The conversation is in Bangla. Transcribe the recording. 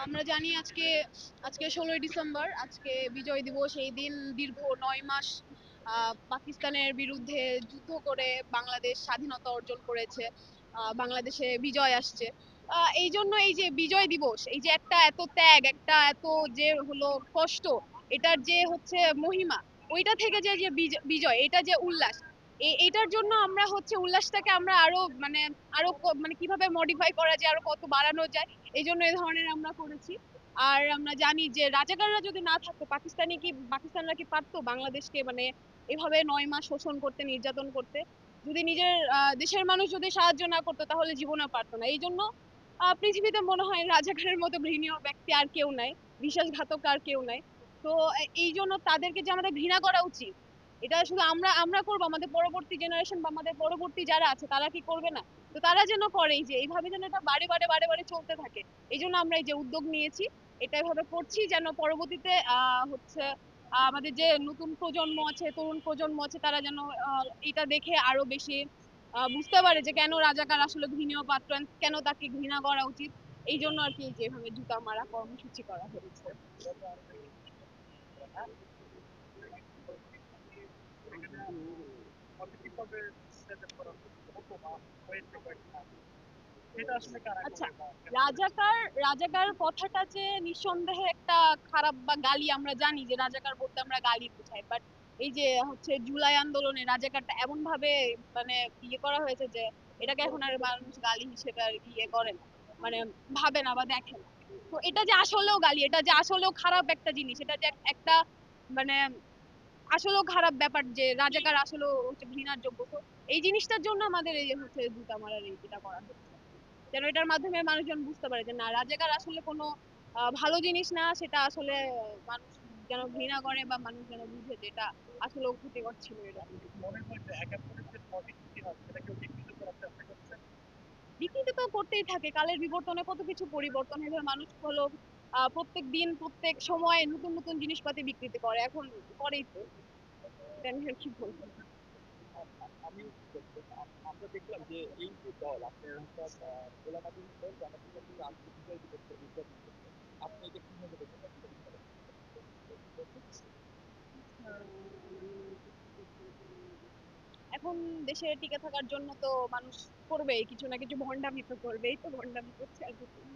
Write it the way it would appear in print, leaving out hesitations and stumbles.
আমরা জানি আজকে আজকে 16ই ডিসেম্বর, আজকে বিজয় দিবস। এই দিন দীর্ঘ 9 মাস পাকিস্তানের বিরুদ্ধে যুদ্ধ করে বাংলাদেশ স্বাধীনতা অর্জন করেছে। বাংলাদেশে বিজয় আসছে। এই জন্য এই যে বিজয় দিবস, এই যে একটা এত ত্যাগ, একটা এত যে হলো কষ্ট, এটার যে হচ্ছে মহিমা, ওইটা থেকে যে যে বিজয়, এটা যে উল্লাস, এইটার জন্য আমরা হচ্ছে উল্লাসটাকে আমরা আরো মানে কিভাবে মডিফাই করা যায়, আরো কত বাড়ানো যায়, এই জন্য এই ধরনের আমরা করেছি। আর আমরা জানি যে রাজাকাররা যদি না থাকতো, পাকিস্তানরা কি পারতো বাংলাদেশকে মানে এভাবে 9 মাস শোষণ করতে, নির্যাতন করতে? যদি নিজের দেশের মানুষ যদি সাহায্য না করতো, তাহলে জীবনেও পারতো না। এই জন্য পৃথিবীতে মনে হয় রাজাকারের মতো ঘৃণীয় ব্যক্তি আর কেউ নাই, বিশ্বাসঘাতক আর কেউ নাই। তো এই জন্য তাদেরকে যে আমাদের ঘৃণা করা উচিত, এটা শুধু আমরা আমরা করবো, আমাদের পরবর্তী জেনারেশন বা আমাদের পরবর্তী যারা আছে তারা কি করবে না? তো তারা যেন করে, এই যে এইভাবে যেন এটা বারে বারে বারে বারে চলতে থাকে। এই জন্য আমরা এই যে উদ্যোগ নিয়েছি, এটা এভাবে করছি যেন পরবর্তীতে হচ্ছে আমাদের যে নতুন প্রজন্ম আছে, তরুণ প্রজন্ম আছে, তারা যেন এটা দেখে আরো বেশি বুঝতে পারে যে কেন রাজাকার আসলে ঘৃণীয় পাত্র, and কেন তাকে ঘৃণা করা উচিত। এই জন্য আর কি যেভাবে জুতা মারা কর্মসূচি করা হয়েছে। আচ্ছা, রাজাকার রাজাকার কথাটা যে নিঃসন্দেহে একটা খারাপ বা গালি, আমরা জানি যে রাজাকার বলতে আমরা গালি বোঝাই, বাট এই যে হচ্ছে জুলাই আন্দোলনে রাজাকারটা এমন ভাবে মানে করা হয়েছে যে এটাকে এখন আর মানুষ গালি হিসেবে আর করে না, মানে ভাবে না বা দেখে না। তো এটা যে আসলেও গালি, এটা যে আসলেও খারাপ একটা জিনিস, এটা যে একটা মানে আসলেও খারাপ ব্যাপার যে রাজাকার আসলেও হচ্ছে ঘৃণার যোগ্য। তো এই জিনিসটার জন্য আমাদের এই যে হচ্ছে জুতা মারার এটা করা হচ্ছে, যেন এটার মাধ্যমে মানুষজন বুঝতে পারে যে না, রাজাকার আসলে কোনো ভালো জিনিস না, সেটা আসলে মানুষ যেন ঘৃণা করে বা মানুষ যেন বুঝে যে এটা আসলে ক্ষতিকর ছিল এটা। বিকৃতি তো করতেই থাকে, কালের বিবর্তনে কত কিছু পরিবর্তন হয়ে মানুষ হলো প্রত্যেক দিন প্রত্যেক সময় নতুন নতুন জিনিসপাতি বিকৃতি করে, এখন করেই তো। এটা নিয়ে আর কি বলবো। এখন দেশে টিকে থাকার জন্য তো মানুষ করবেই, কিছু না কিছু ভন্ডামি তো করবেই, তো ভন্ডামি করছে আর কিছু না।